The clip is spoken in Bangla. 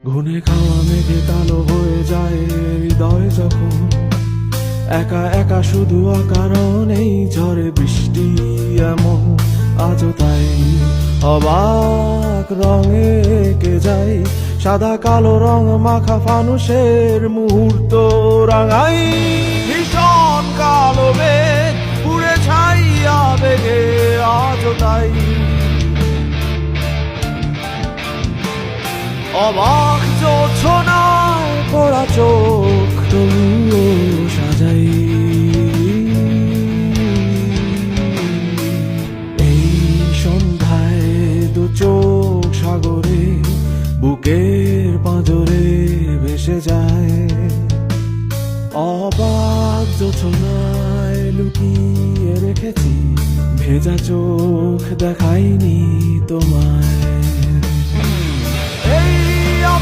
ঘুনে খাওয়া মেঘে কালো হয়ে যায় হৃদয় যখন একা একা শুধু অকারণেই ঝরে বৃষ্টি এমন আজও তাই অবাক রঙে এঁকে যায় সাদা কালো রং মাখা ফানুষের মুহূর্ত রাঙাই ভীষণ কালো মেঘ পুড়ে ছাইয়া বেগে আজও তাই অবাক জোছনায় পড়া চোখ তবুও সাজাই এই সন্ধ্যায় দু চোখ সাগরে বুকের পাঁজরে ভেসে যায় অবাক জোছনায় লুকিয়ে রেখেছি ভেজা চোখ দেখাইনি তোমায়।